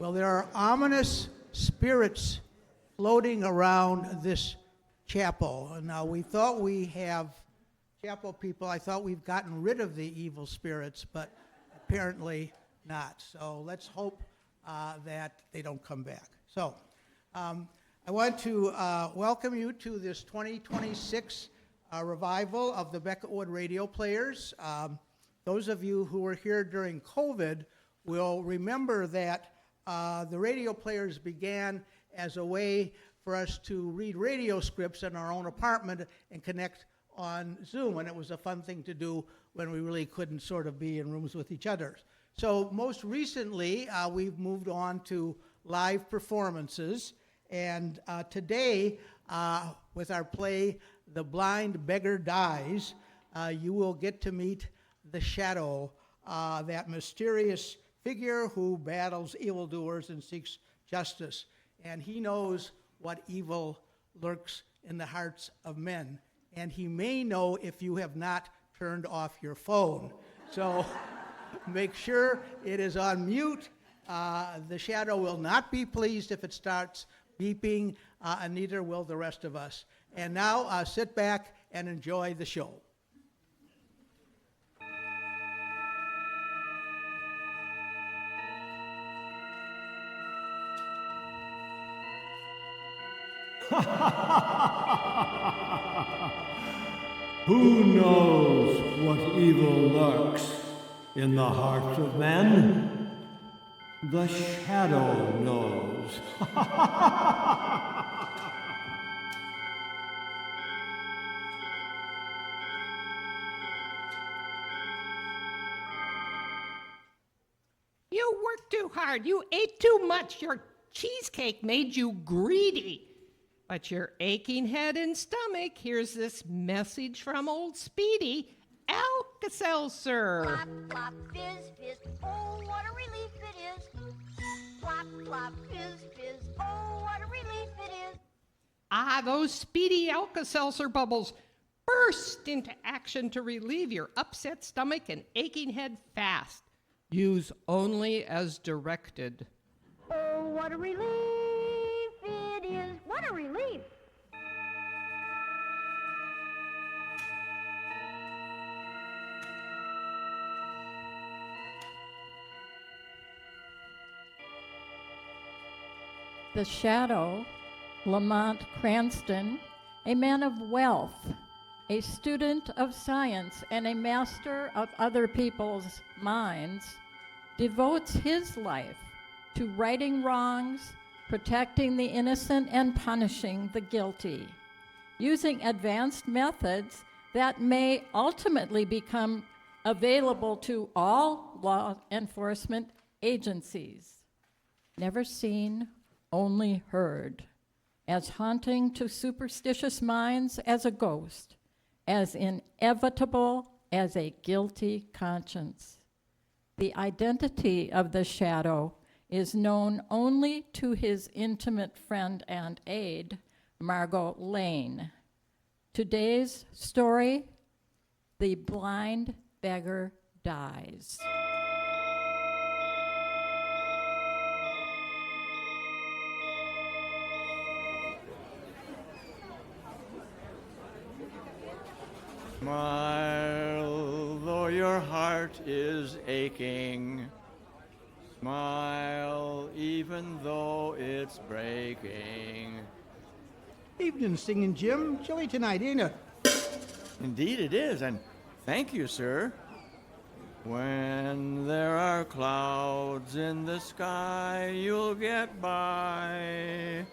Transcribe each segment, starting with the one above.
Well, there are ominous spirits floating around this chapel. Now, we thought we have chapel people. I thought we've gotten rid of the evil spirits, but apparently not. So let's hope that they don't come back. So I want to welcome you to this 2026 revival of the Becketwood Radio Players. Those of you who were here during COVID will remember that the radio players began as a way for us to read radio scripts in our own apartment and connect on Zoom, and it was a fun thing to do when we really couldn't sort of be in rooms with each other. So most recently, we've moved on to live performances, and today, with our play, The Blind Beggar Dies, you will get to meet the Shadow, that mysterious figure who battles evildoers and seeks justice. And he knows what evil lurks in the hearts of men. And he may know if you have not turned off your phone. So make sure it is on mute. The Shadow will not be pleased if it starts beeping, and neither will the rest of us. And now sit back and enjoy the show. Who knows what evil lurks in the hearts of men? The Shadow knows. You worked too hard. You ate too much. Your cheesecake made you greedy. But your aching head and stomach, here's this message from old Speedy. Alka-Seltzer. Plop, plop, fizz, fizz, oh, what a relief it is. Plop, plop, fizz, fizz, oh, what a relief it is. Ah, those Speedy Alka-Seltzer bubbles burst into action to relieve your upset stomach and aching head fast. Use only as directed. Oh, what a relief it is. What a relief. The Shadow, Lamont Cranston, a man of wealth, a student of science, and a master of other people's minds, devotes his life to righting wrongs, protecting the innocent, and punishing the guilty, using advanced methods that may ultimately become available to all law enforcement agencies. Never seen, only heard, as haunting to superstitious minds as a ghost, as inevitable as a guilty conscience. The identity of the Shadow is known only to his intimate friend and aide, Margot Lane. Today's story, The Blind Beggar Dies. Smile, though your heart is aching. Smile, even though it's breaking. Evening, Singing Jim. Chilly tonight, ain't it? Indeed it is, and thank you, sir. When there are clouds in the sky, you'll get by.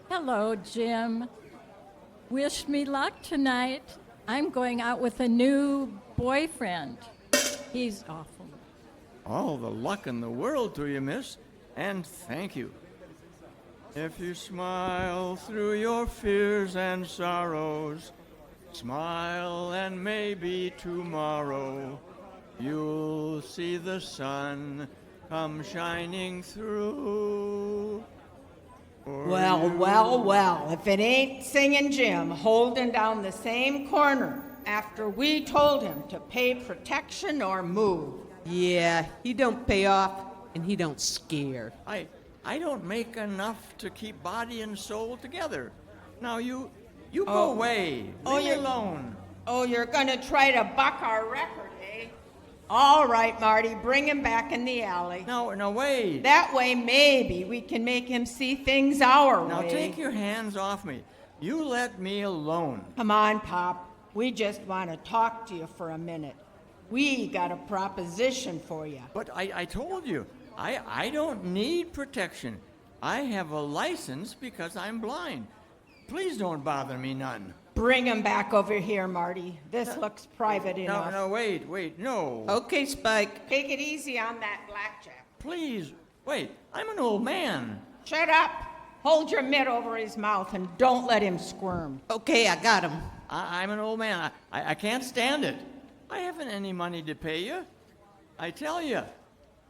Hello, Jim. Wish me luck tonight. I'm going out with a new boyfriend. He's awful. All the luck in the world to you, miss, and thank you. If you smile through your fears and sorrows, smile and maybe tomorrow you'll see the sun come shining through. Well, if it ain't Singing Jim holding down the same corner after we told him to pay protection or move. Yeah, he don't pay off. and he don't scare. I don't make enough to keep body and soul together. Now you go away. Leave me alone. Oh, you're gonna try to buck our record, eh? All right, Marty, bring him back in the alley. No, wait. That way, maybe we can make him see things our way. Now take your hands off me. You let me alone. Come on, Pop. We just want to talk to you for a minute. We got a proposition for you. But I told you, I don't need protection. I have a license because I'm blind. Please don't bother me none. Bring him back over here, Marty. This looks private enough. No, wait, no. Okay, Spike. Take it easy on that blackjack. Please, wait, I'm an old man. Shut up. Hold your mitt over his mouth and don't let him squirm. Okay, I got him. I'm an old man. I can't stand it. I haven't any money to pay you. I tell you.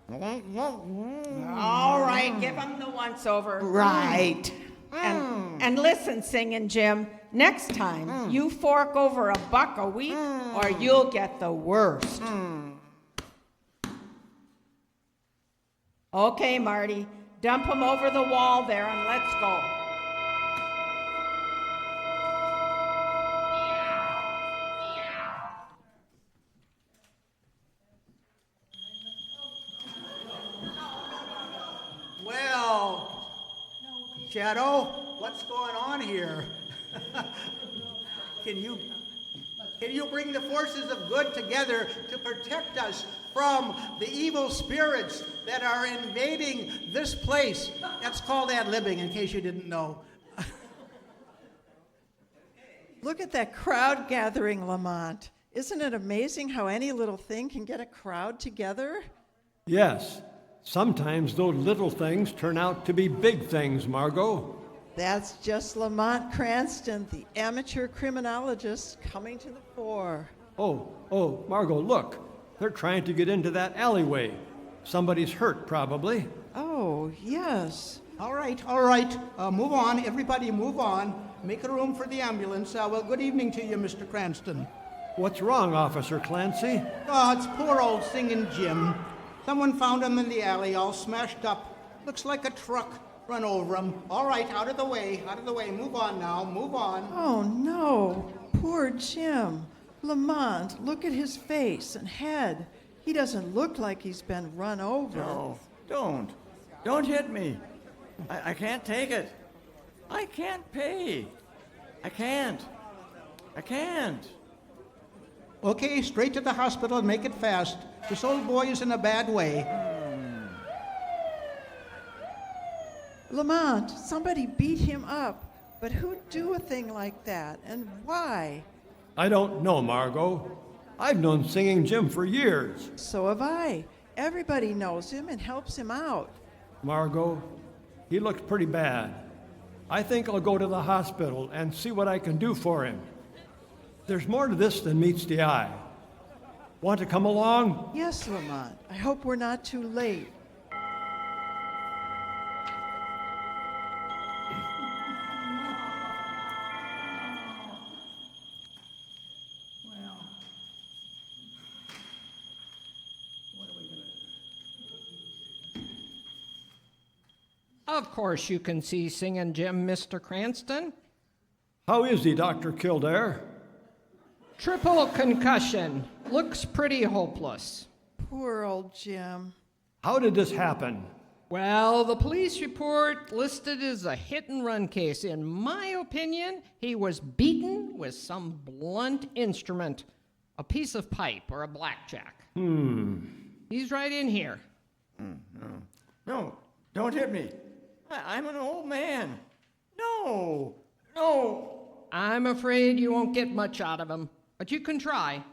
All right, give him the once-over. Right. And listen, Singing Jim, next time you fork over $1 a week or you'll get the worst. Okay, Marty, dump him over the wall there and let's go. Well, Shadow, what's going on here? Can you bring the forces of good together to protect us from the evil spirits that are invading this place? That's called ad-libbing, in case you didn't know. Look at that crowd gathering, Lamont. Isn't it amazing how any little thing can get a crowd together? Yes, sometimes those little things turn out to be big things, Margot. That's just Lamont Cranston, the amateur criminologist, coming to the fore. Oh, Margot, look. They're trying to get into that alleyway. Somebody's hurt, probably. Oh, yes. All right. Move on. Everybody move on. Make a room for the ambulance. Well, good evening to you, Mr. Cranston. What's wrong, Officer Clancy? Oh, it's poor old Singing Jim. Someone found him in the alley, all smashed up. Looks like a truck run over him. All right, out of the way. Move on now, move on. Oh, no. Poor Jim. Lamont, look at his face and head. He doesn't look like he's been run over. No, don't. Don't hit me. I can't take it. I can't pay. I can't. Okay, straight to the hospital and make it fast. This old boy is in a bad way. Lamont, somebody beat him up. But who'd do a thing like that, and why? I don't know, Margot. I've known Singing Jim for years. So have I. Everybody knows him and helps him out. Margot, he looks pretty bad. I think I'll go to the hospital and see what I can do for him. There's more to this than meets the eye. Want to come along? Yes, Lamont. I hope we're not too late. Of course you can see Singing Jim, Mr. Cranston. How is he, Dr. Kildare? Triple concussion. Looks pretty hopeless. Poor old Jim. How did this happen? Well, the police report listed as a hit-and-run case. In my opinion, he was beaten with some blunt instrument, a piece of pipe or a blackjack. He's right in here. No, don't hit me. I'm an old man. No. I'm afraid you won't get much out of him, but you can try.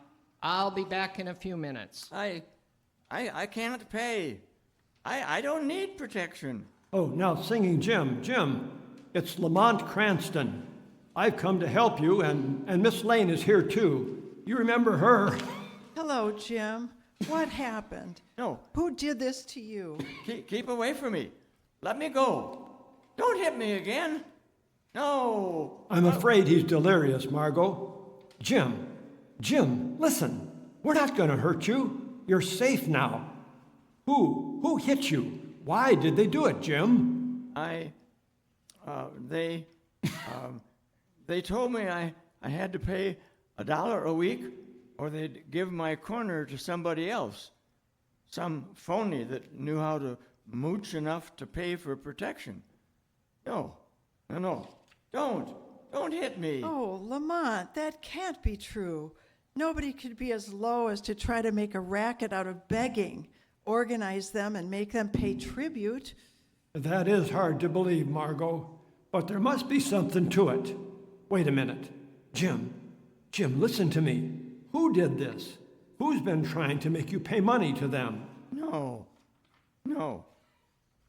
I'll be back in a few minutes. I can't pay. I don't need protection. Oh, now Singing Jim. Jim, it's Lamont Cranston. I've come to help you, and Miss Lane is here too. You remember her? Hello, Jim. What happened? No. Who did this to you? Keep away from me. Let me go. Don't hit me again. No. I'm afraid he's delirious, Margot. Jim, listen. We're not going to hurt you. You're safe now. Who Who hit you? Why did they do it, Jim? They told me I had to pay $1 a week or they'd give my corner to somebody else. Some phony that knew how to mooch enough to pay for protection. No. Don't hit me. Oh, Lamont, that can't be true. Nobody could be as low as to try to make a racket out of begging, organize them, and make them pay tribute. That is hard to believe, Margot, but there must be something to it. Wait a minute. Jim, listen to me. Who did this? Who's been trying to make you pay money to them? No.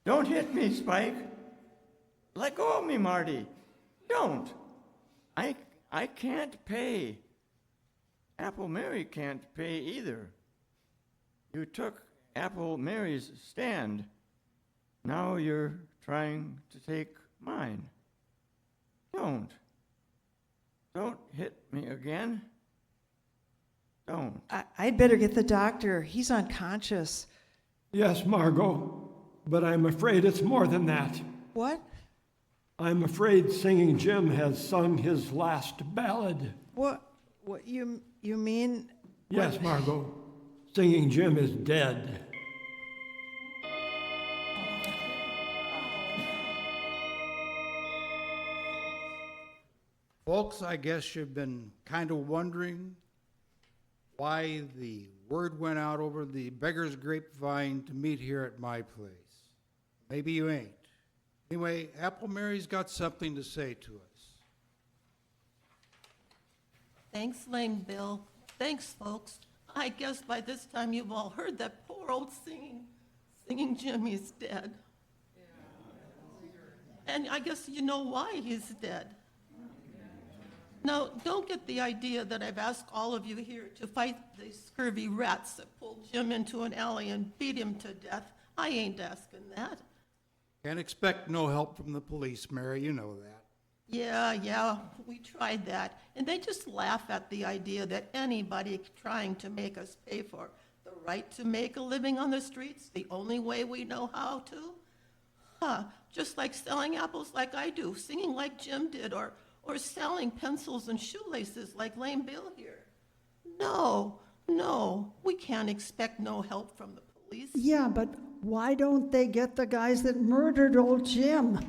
Don't hit me, Spike. Let go of me, Marty. Don't. I can't pay. Apple Mary can't pay either. You took Apple Mary's stand. Now you're trying to take mine. Don't hit me again. Don't. I'd better get the doctor. He's unconscious. Yes, Margot, but I'm afraid it's more than that. What? I'm afraid Singing Jim has sung his last ballad. What you mean? Yes, Margot. Singing Jim is dead. Folks, I guess you've been kind of wondering why the word went out over the beggar's grapevine to meet here at my place. Maybe you ain't. Anyway, Apple Mary's got something to say to us. Thanks, Lame Bill. Thanks, folks. I guess by this time you've all heard that poor old singing Jimmy's dead. And I guess you know why he's dead. Now, don't get the idea that I've asked all of you here to fight the scurvy rats that pulled Jim into an alley and beat him to death. I ain't asking that. Can't expect no help from the police, Mary, you know that. Yeah, we tried that. And they just laugh at the idea that anybody trying to make us pay for the right to make a living on the streets, the only way we know how to. Just like selling apples like I do, singing like Jim did, or selling pencils and shoelaces like Lame Bill here. No, we can't expect no help from the police. Yeah, but why don't they get the guys that murdered old Jim?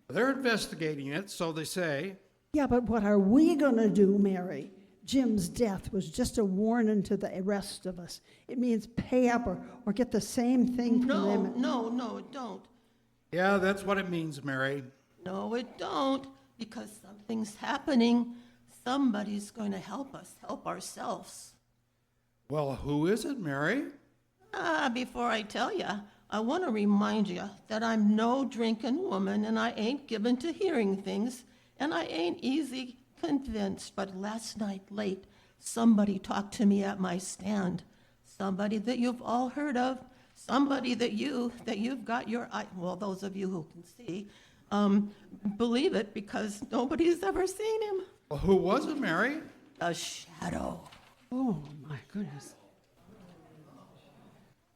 They're investigating it, so they say. Yeah, but what are we going to do, Mary? Jim's death was just a warning to the rest of us. It means pay up or get the same thing from them. No, it don't. Yeah, that's what it means, Mary. No, it don't, because something's happening. Somebody's going to help us help ourselves. Well, who is it, Mary? Before I tell you, I want to remind you that I'm no drinking woman, and I ain't given to hearing things, and I ain't easy convinced. But last night late, somebody talked to me at my stand. Somebody that you've all heard of. Somebody that you've got your eye. Well, those of you who can see, believe it, because nobody's ever seen him. Well, who was it, Mary? A shadow. Oh, my goodness.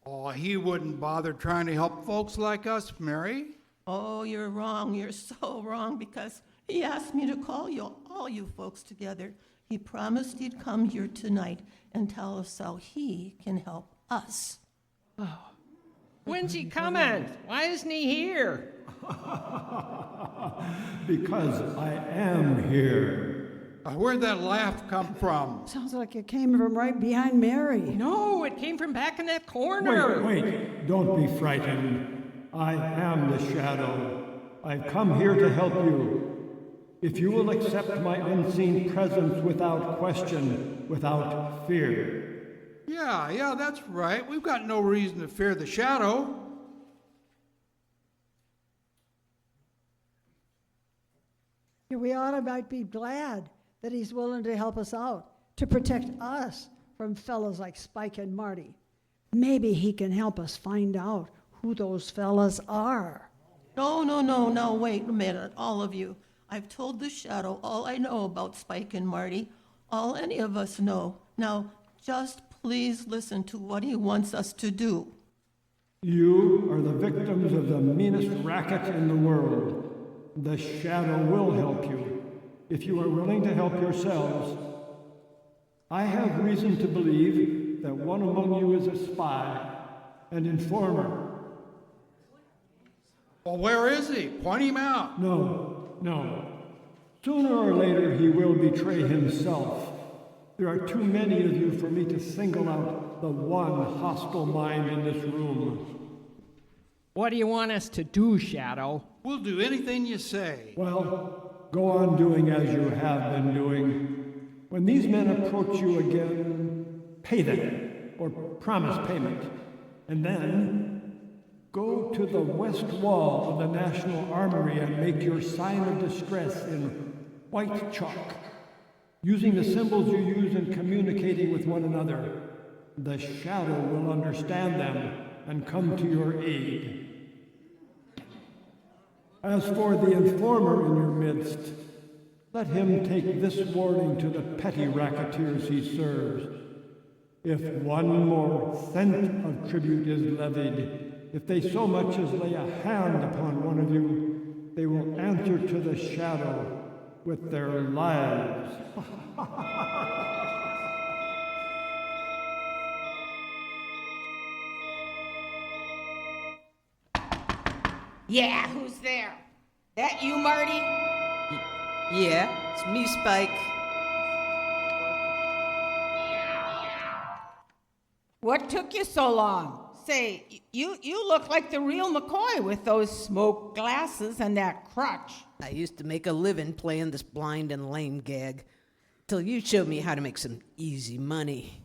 Oh, he wouldn't bother trying to help folks like us, Mary. Oh, you're wrong. You're so wrong, because he asked me to call all you folks together. He promised he'd come here tonight and tell us how he can help us. Oh. When's he coming? Why isn't he here? Because I am here. Where'd that laugh come from? Sounds like it came from right behind Mary. No, it came from back in that corner. Wait, don't be frightened. I am the shadow. I've come here to help you. If you will accept my unseen presence without question, without fear. Yeah, that's right. We've got no reason to fear the shadow. We might be glad that he's willing to help us out, to protect us from fellows like Spike and Marty. Maybe he can help us find out who those fellas are. No, wait a minute, all of you. I've told the shadow all I know about Spike and Marty, all any of us know. Now, just please listen to what he wants us to do. You are the victims of the meanest racket in the world. The shadow will help you, if you are willing to help yourselves. I have reason to believe that one among you is a spy, an informer. Well, where is he? Point him out. No. Sooner or later he will betray himself. There are too many of you for me to single out the one hostile mind in this room. What do you want us to do, Shadow? We'll do anything you say. Well, go on doing as you have been doing. When these men approach you again, pay them, or promise payment, and then go to the west wall of the National Armory and make your sign of distress in white chalk, using the symbols you use in communicating with one another. The shadow will understand them and come to your aid. As for the informer in your midst, let him take this warning to the petty racketeers he serves. If one more cent of tribute is levied, if they so much as lay a hand upon one of you, they will answer to the shadow with their lives. Yeah, who's there? That you, Marty? Yeah, it's me, Spike. What took you so long? Say, you look like the real McCoy with those smoked glasses and that crutch. I used to make a living playing this blind and lame gag, till you showed me how to make some easy money.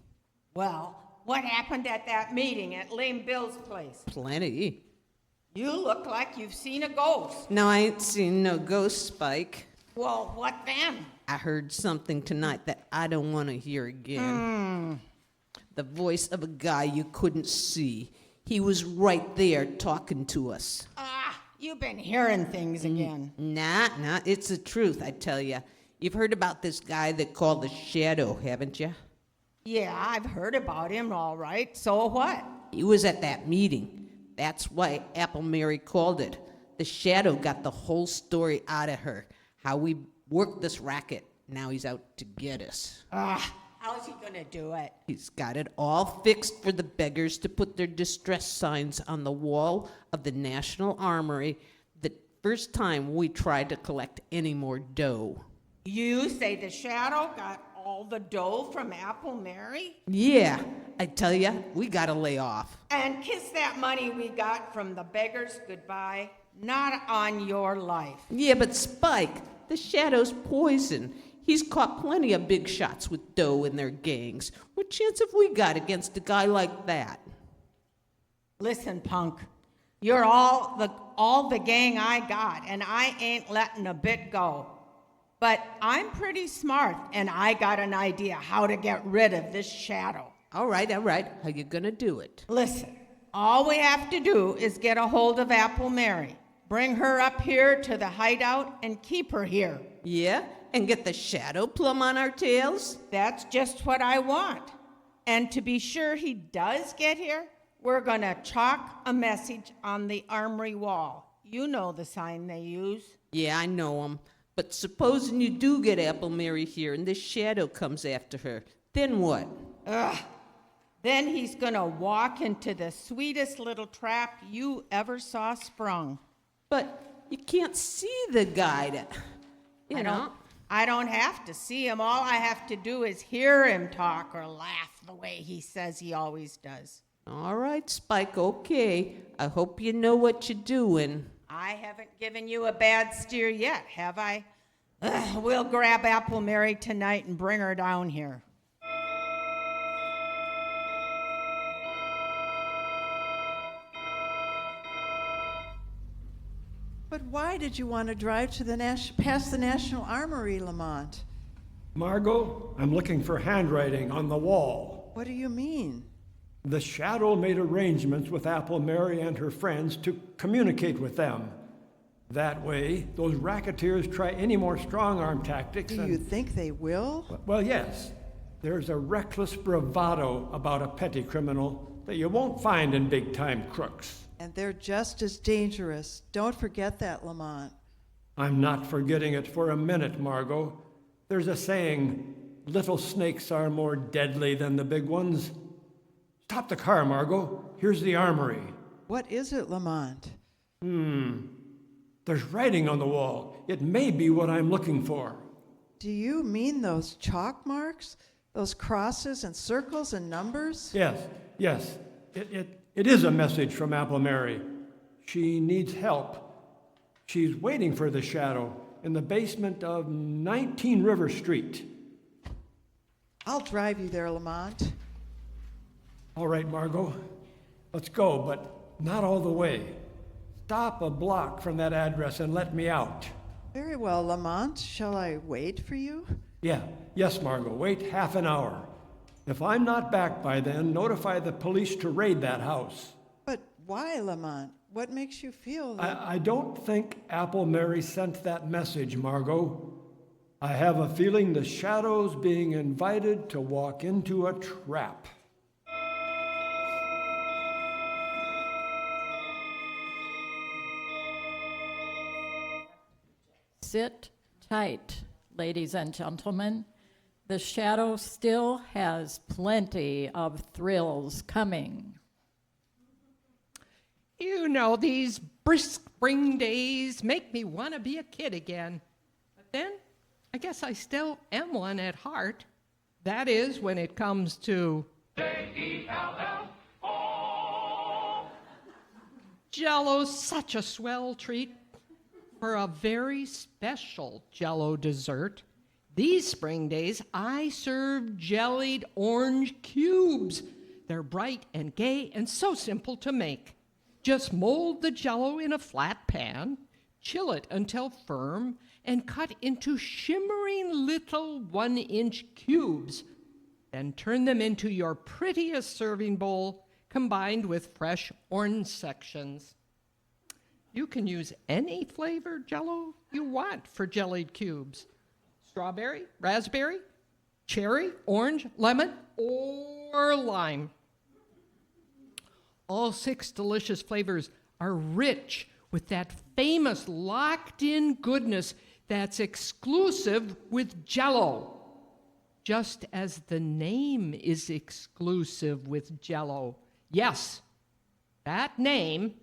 Well, what happened at that meeting at Lame Bill's place? Plenty. You look like you've seen a ghost. No, I ain't seen no ghost, Spike. Well, what then? I heard something tonight that I don't want to hear again. The voice of a guy you couldn't see. He was right there talking to us. You've been hearing things again. Nah, it's the truth, I tell you. You've heard about this guy they call the Shadow, haven't you? Yeah, I've heard about him, all right. So what? He was at that meeting. That's why Apple Mary called it. The Shadow got the whole story out of her. How we worked this racket. Now he's out to get us. How's he gonna do it? He's got it all fixed for the beggars to put their distress signs on the wall of the National Armory the first time we tried to collect any more dough. You say the Shadow got all the dough from Apple Mary? Yeah, I tell you, we gotta lay off. And kiss that money we got from the beggars goodbye. Not on your life. Yeah, but Spike, the Shadow's poison. He's caught plenty of big shots with dough in their gangs. What chance have we got against a guy like that? Listen, punk. You're all the gang I got, and I ain't letting a bit go. But I'm pretty smart, and I got an idea how to get rid of this Shadow. All right. How you gonna do it? Listen, all we have to do is get a hold of Apple Mary, bring her up here to the hideout, and keep her here. Yeah? And get the Shadow plumb on our tails? That's just what I want. And to be sure he does get here, we're gonna chalk a message on the armory wall. You know the sign they use. Yeah, I know 'em. But supposing you do get Apple Mary here and this Shadow comes after her, then what? Then he's gonna walk into the sweetest little trap you ever saw sprung. But you can't see the guy. You know. I don't have to see him. All I have to do is hear him talk or laugh the way he says he always does. All right, Spike, okay. I hope you know what you're doing. I haven't given you a bad steer yet, have I? We'll grab Apple Mary tonight and bring her down here. But why did you want to drive to past the National Armory, Lamont? Margot, I'm looking for handwriting on the wall. What do you mean? The Shadow made arrangements with Apple Mary and her friends to communicate with them. That way, those racketeers try any more strong-arm tactics. Do you think they will? Well, yes. There's a reckless bravado about a petty criminal that you won't find in big-time crooks. And they're just as dangerous. Don't forget that, Lamont. I'm not forgetting it for a minute, Margot. There's a saying, little snakes are more deadly than the big ones. Stop the car, Margot. Here's the armory. What is it, Lamont? There's writing on the wall. It may be what I'm looking for. Do you mean those chalk marks? Those crosses and circles and numbers? Yes. It is a message from Apple Mary. She needs help. She's waiting for the shadow in the basement of 19 River Street. I'll drive you there, Lamont. All right, Margot. Let's go, but not all the way. Stop a block from that address and let me out. Very well, Lamont. Shall I wait for you? Yes, Margot. Wait half an hour. If I'm not back by then, notify the police to raid that house. But why, Lamont? What makes you feel that? I don't think Apple Mary sent that message, Margot. I have a feeling the shadow's being invited to walk into a trap. Sit tight, ladies and gentlemen. The shadow still has plenty of thrills coming. You know, these brisk spring days make me want to be a kid again. But then, I guess I still am one at heart. That is, when it comes to Jell-O's such a swell treat. For a very special Jell-O dessert, these spring days I serve jellied orange cubes. They're bright and gay and so simple to make. Just mold the Jell-O in a flat pan, chill it until firm, and cut into shimmering little 1-inch cubes. Then turn them into your prettiest serving bowl, combined with fresh orange sections. You can use any flavored Jell-O you want for jellied cubes. Strawberry, raspberry, cherry, orange, lemon, or lime. All 6 delicious flavors are rich with that famous locked-in goodness that's exclusive with Jell-O. Just as the name is exclusive with Jell-O. Yes, that name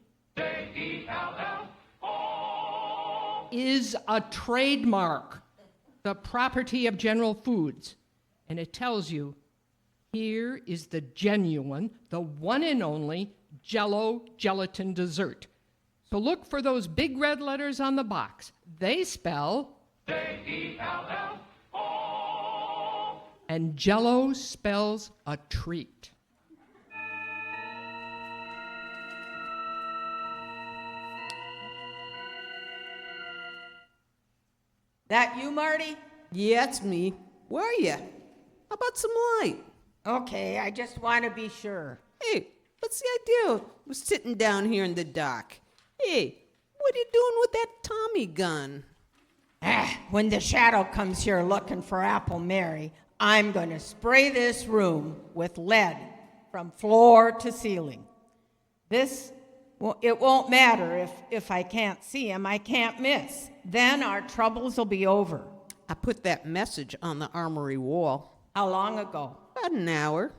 is a trademark, the property of General Foods. And it tells you, here is the genuine, the one and only Jell-O gelatin dessert. So look for those big red letters on the box. They spell J-E-L-L-O. And Jell-O spells a treat. That you, Marty? Yeah, it's me. Where are you? How about some light? Okay, I just want to be sure. Hey, what's the idea? We're sitting down here in the dark. Hey, what are you doing with that Tommy gun? When the shadow comes here looking for Apple Mary, I'm going to spray this room with lead from floor to ceiling. It won't matter if I can't see him. I can't miss. Then our troubles will be over. I put that message on the armory wall. How long ago? About an hour.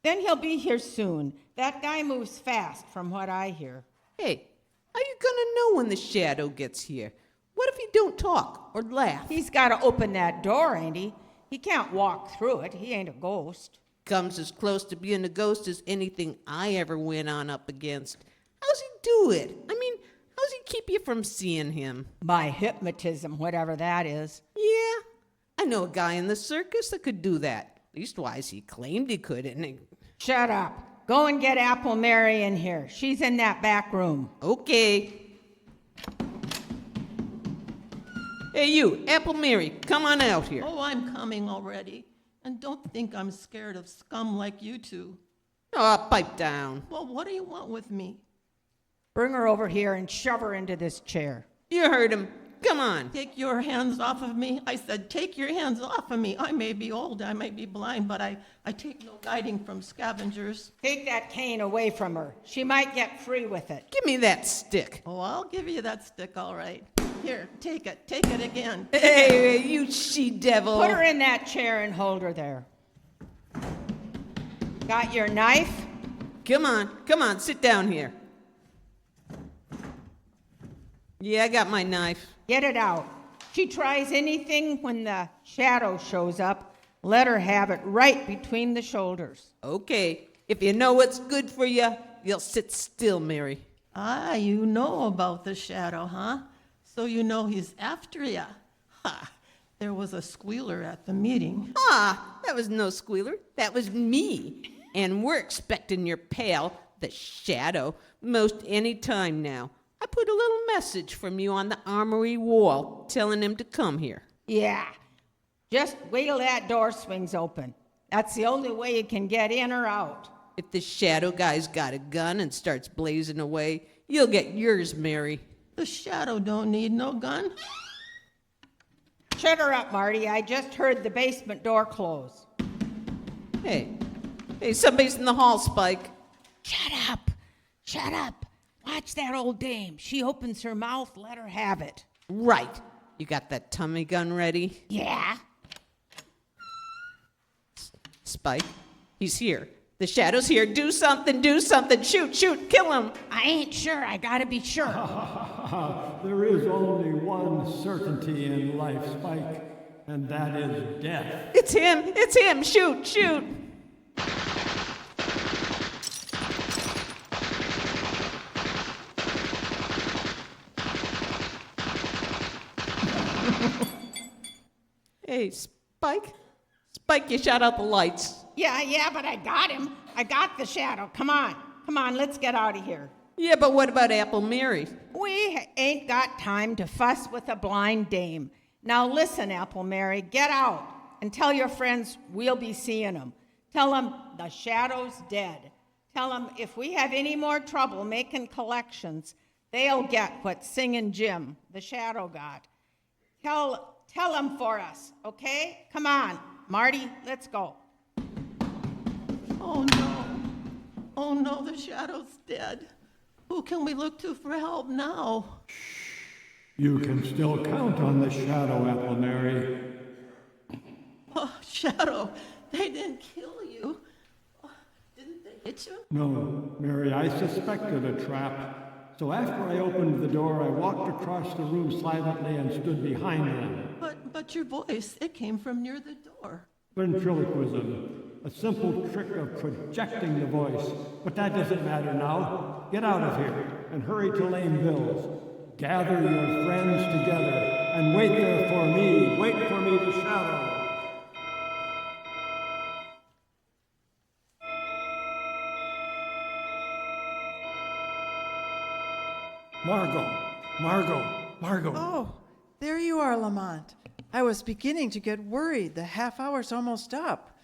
Then he'll be here soon. That guy moves fast, from what I hear. Hey, how you gonna know when the shadow gets here? What if he don't talk or laugh? He's got to open that door, ain't he? He can't walk through it. He ain't a ghost. Comes as close to being a ghost as anything I ever went on up against. How's he do it? I mean, how's he keep you from seeing him? By hypnotism, whatever that is. Yeah, I know a guy in the circus that could do that. Leastwise, he claimed he could, and he... Shut up. Go and get Apple Mary in here. She's in that back room. Okay. Hey, you, Apple Mary, come on out here. Oh, I'm coming already. And don't think I'm scared of scum like you two. Oh, pipe down. Well, what do you want with me? Bring her over here and shove her into this chair. You heard him. Come on. Take your hands off of me. I said, take your hands off of me. I may be old, I may be blind, but I take no guiding from scavengers. Take that cane away from her. She might get free with it. Give me that stick. Oh, I'll give you that stick, all right. Here, take it. Take it again. Hey, you she-devil. Put her in that chair and hold her there. Got your knife? Come on, sit down here. Yeah, I got my knife. Get it out. She tries anything when the shadow shows up, let her have it right between the shoulders. Okay, if you know what's good for you, you'll sit still, Mary. Ah, you know about the shadow, huh? So you know he's after ya. Ha! There was a squealer at the meeting. Ah, that was no squealer. That was me. And we're expecting your pal, the shadow, most any time now. I put a little message from you on the armory wall telling him to come here. Yeah. Just wait till that door swings open. That's the only way you can get in or out. If the shadow guy's got a gun and starts blazing away, you'll get yours, Mary. The shadow don't need no gun. Shut her up, Marty. I just heard the basement door close. Hey, somebody's in the hall, Spike. Shut up. Shut up. Watch that old dame. She opens her mouth, let her have it. Right. You got that tummy gun ready? Yeah. Spike, he's here. The shadow's here. Do something. Shoot, kill him. I ain't sure. I gotta be sure. There is only one certainty in life, Spike, and that is death. It's him. Shoot. Hey, Spike, you shot out the lights. Yeah, but I got him. I got the shadow. Come on, let's get out of here. Yeah, but what about Apple Mary? We ain't got time to fuss with a blind dame. Now listen, Apple Mary, get out and tell your friends we'll be seeing them. Tell them the shadow's dead. Tell them if we have any more trouble making collections, they'll get what Singin' Jim, the shadow, got. Tell them for us, okay? Come on, Marty, let's go. Oh no, the shadow's dead. Who can we look to for help now? You can still count on the shadow, Apple Mary. Oh, shadow, they didn't kill you. Oh, didn't they hit you? No, Mary, I suspected a trap. So after I opened the door, I walked across the room silently and stood behind them. But your voice, it came from near the door. Ventriloquism, a simple trick of projecting the voice. But that doesn't matter now. Get out of here and hurry to Lame Bill's. Gather your friends together and wait there for me. Wait for me, the shadow. Margot. Oh, there you are, Lamont. I was beginning to get worried. The half hour's almost up.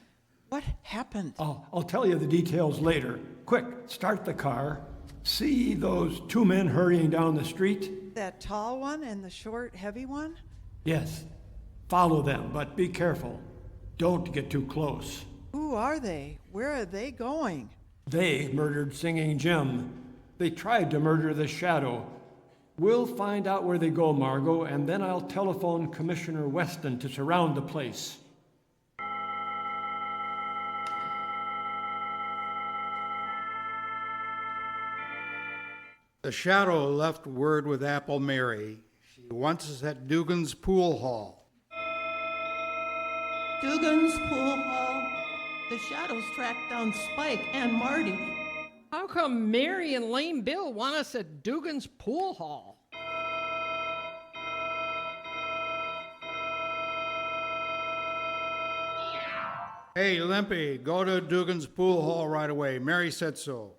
What happened? I'll tell you the details later. Quick, start the car. See those two men hurrying down the street? That tall one and the short, heavy one? Yes. Follow them, but be careful. Don't get too close. Who are they? Where are they going? They murdered Singing Jim. They tried to murder the shadow. We'll find out where they go, Margot, and then I'll telephone Commissioner Weston to surround the place. The shadow left word with Apple Mary. She wants us at Dugan's Pool Hall. Dugan's Pool Hall. The shadows tracked down Spike and Marty. How come Mary and Lame Bill want us at Dugan's Pool Hall? Hey, Limpy, go to Dugan's Pool Hall right away. Mary said so.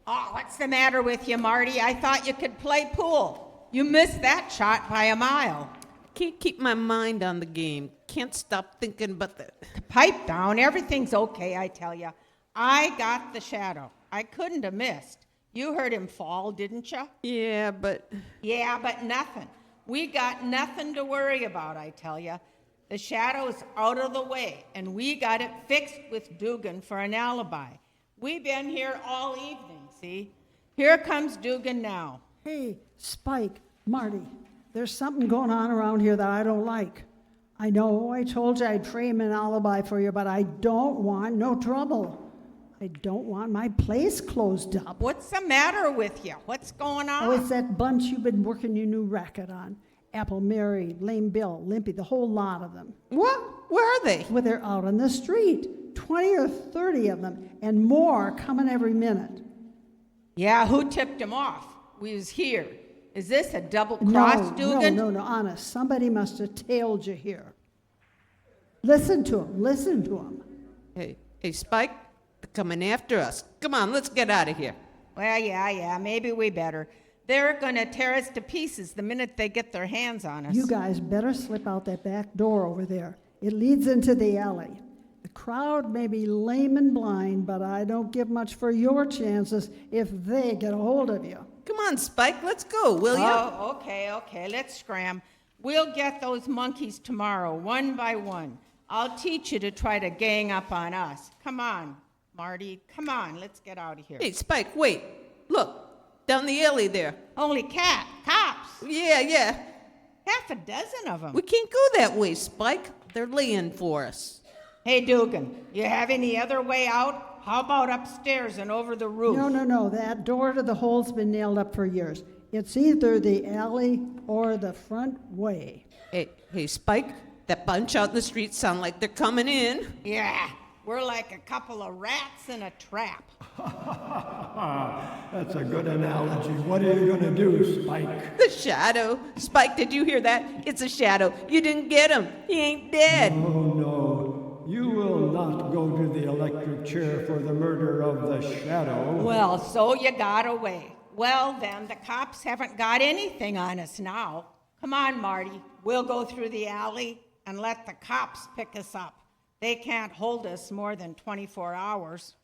Oh, what's the matter with you, Marty? I thought you could play pool. You missed that shot by a mile. Can't keep my mind on the game. Can't stop thinking about the... Pipe down. Everything's okay, I tell you. I got the shadow. I couldn't have missed. You heard him fall, didn't you? Yeah, but... Yeah, but nothing. We got nothing to worry about, I tell you. The shadow's out of the way, and we got it fixed with Dugan for an alibi. We've been here all evening, see? Here comes Dugan now. Hey, Spike, Marty, there's something going on around here that I don't like. I know I told you I'd frame an alibi for you, but I don't want no trouble. I don't want my place closed up. What's the matter with you? What's going on? Oh, it's that bunch you've been working your new racket on. Apple Mary, Lame Bill, Limpy, the whole lot of them. What? Where are they? Well, they're out on the street. 20 or 30 of them, and more coming every minute. Yeah, who tipped him off? We was here. Is this a double cross, Dugan? No, honest. Somebody must have tailed you here. Listen to him. Hey, Spike, they're coming after us. Come on, let's get out of here. Well, yeah, maybe we better. They're going to tear us to pieces the minute they get their hands on us. You guys better slip out that back door over there. It leads into the alley. The crowd may be lame and blind, but I don't give much for your chances if they get a hold of you. Come on, Spike, let's go, will you? Oh, okay, let's scram. We'll get those monkeys tomorrow, one by one. I'll teach you to try to gang up on us. Come on, Marty, come on, let's get out of here. Hey, Spike, wait. Look, down the alley there. Holy cat, cops. Yeah. Half a dozen of them. We can't go that way, Spike. They're laying for us. Hey, Dugan, you have any other way out? How about upstairs and over the roof? No. That door to the hole's been nailed up for years. It's either the alley or the front way. Hey, Spike, that bunch out in the street sound like they're coming in. Yeah, we're like a couple of rats in a trap. That's a good analogy. What are you going to do, Spike? The shadow. Spike, did you hear that? It's a shadow. You didn't get him. He ain't dead. No. You will not go to the electric chair for the murder of the shadow. Well, so you got away. Well, then, the cops haven't got anything on us now. Come on, Marty. We'll go through the alley and let the cops pick us up. They can't hold us more than 24 hours.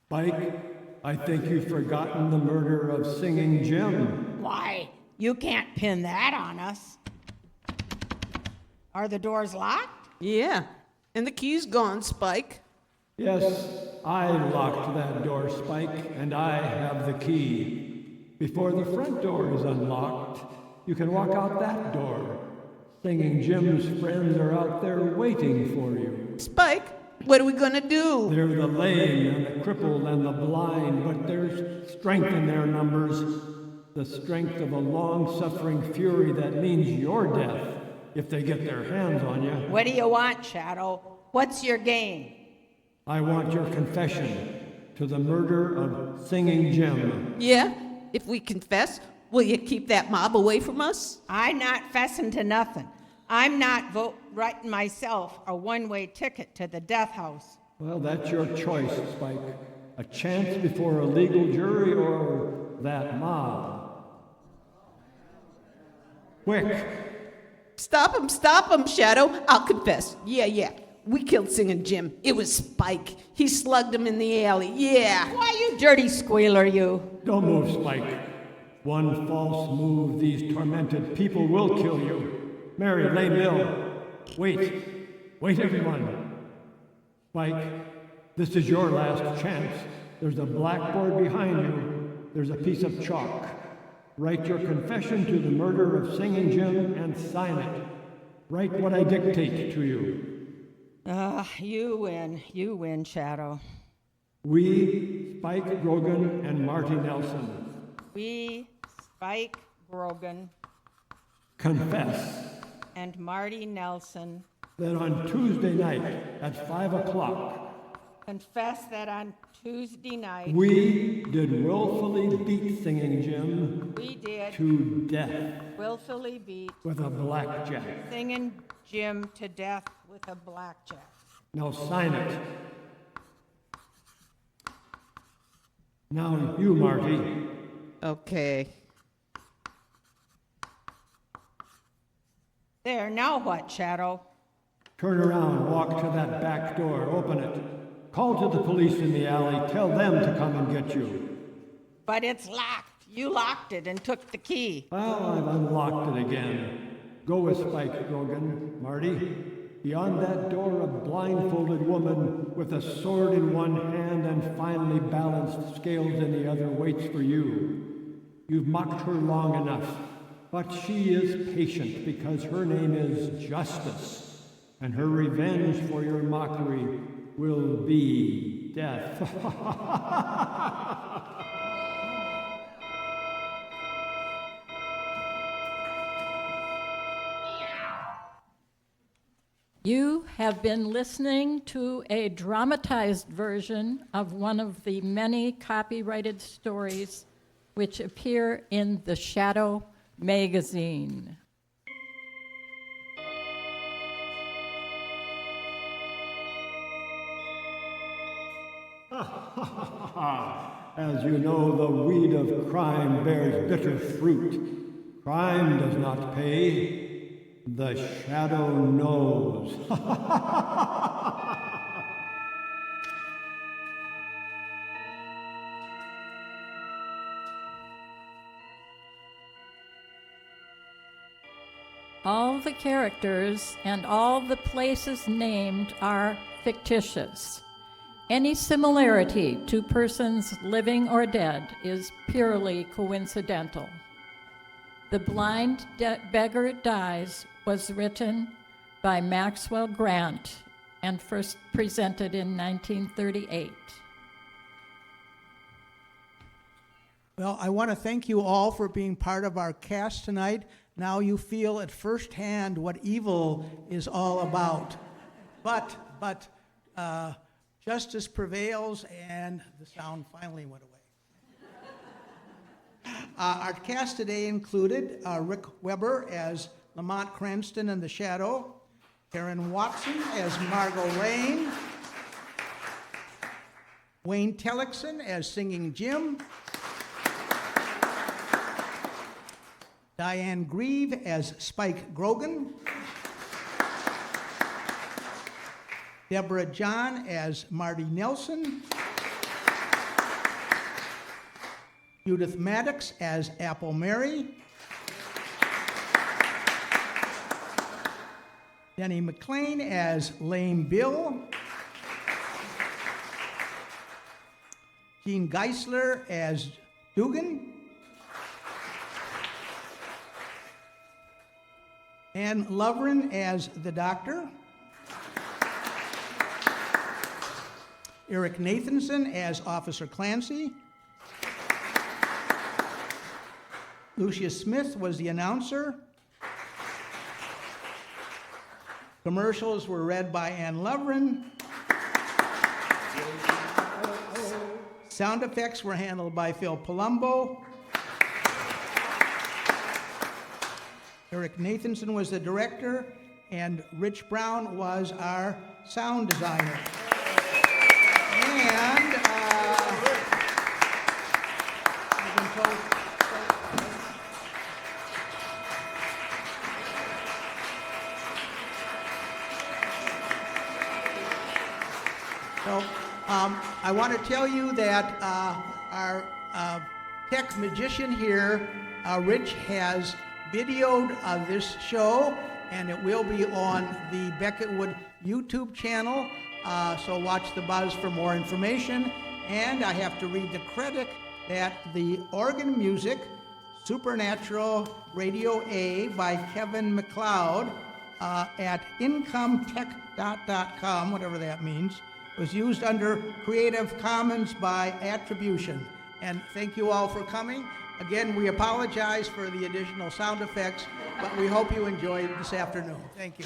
Spike, I think you've forgotten the murder of Singing Jim. Why, you can't pin that on us. Are the doors locked? Yeah, and the key's gone, Spike. Yes, I locked that door, Spike, and I have the key. Before the front door is unlocked, you can walk out that door. Singing Jim's friends are out there waiting for you. Spike, what are we gonna do? They're the lame and the crippled and the blind, but there's strength in their numbers. The strength of a long-suffering fury that means your death if they get their hands on you. What do you want, Shadow? What's your game? I want your confession to the murder of Singing Jim. Yeah? If we confess, will you keep that mob away from us? I'm not fessing to nothing. I'm not writing myself a one-way ticket to the death house. Well, that's your choice, Spike. A chance before a legal jury or that mob. Quick! Stop him, Shadow. I'll confess. Yeah. We killed Singing Jim. It was Spike. He slugged him in the alley. Yeah. Why, you dirty squealer, you. Don't move, Spike. One false move, these tormented people will kill you. Mary, Lame Bill. Wait, everyone. Spike, this is your last chance. There's a blackboard behind you. There's a piece of chalk. Write your confession to the murder of Singing Jim and sign it. Write what I dictate to you. You win, Shadow. We, Spike Grogan and Marty Nelson. We, Spike Grogan. Confess. And Marty Nelson. That on Tuesday night at 5 o'clock. Confess that on Tuesday night. We did willfully beat Singing Jim. We did. To death. Willfully beat. With a blackjack. Singing Jim to death with a blackjack. Now sign it. Now you, Marty. Okay. There, now what, Shadow? Turn around, walk to that back door, open it. Call to the police in the alley, tell them to come and get you. But it's locked. You locked it and took the key. Well, I've unlocked it again. Go with Spike, Grogan, Marty. Beyond that door, a blindfolded woman with a sword in one hand and finely balanced scales in the other waits for you. You've mocked her long enough, but she is patient because her name is Justice, and her revenge for your mockery will be death. You have been listening to a dramatized version of one of the many copyrighted stories which appear in the Shadow magazine. As you know, the weed of crime bears bitter fruit. Crime does not pay. The shadow knows. All the characters and all the places named are fictitious. Any similarity to persons living or dead is purely coincidental. The Blind Beggar Dies was written by Maxwell Grant and first presented in 1938. Well, I want to thank you all for being part of our cast tonight. Now you feel at first hand what evil is all about. But justice prevails, and the sound finally went away. Our cast today included Rick Weber as Lamont Cranston in The Shadow, Karen Watson as Margot Lane, Wayne Tellickson as Singing Jim, Diane Grieve as Spike Grogan, Deborah John as Marty Nelson, Judith Maddox as Apple Mary, Denny McLean as Lame Bill, Gene Geisler as Dugan, Ann Lovren as the Doctor, Eric Nathanson as Officer Clancy, Lucius Smith was the announcer. Commercials were read by Ann Lovren. Sound effects were handled by Phil Palumbo. Eric Nathanson was the director, and Rich Brown was our sound designer. And I've been told. So I want to tell you that our tech magician here, Rich, has videoed this show, and it will be on the Becketwood YouTube channel. So watch The Buzz for more information. And I have to read the credit that the organ music, Supernatural Radio A by Kevin MacLeod at incometech.com, whatever that means, was used under Creative Commons by attribution. And thank you all for coming. Again, we apologize for the additional sound effects, but we hope you enjoyed this afternoon. Thank you.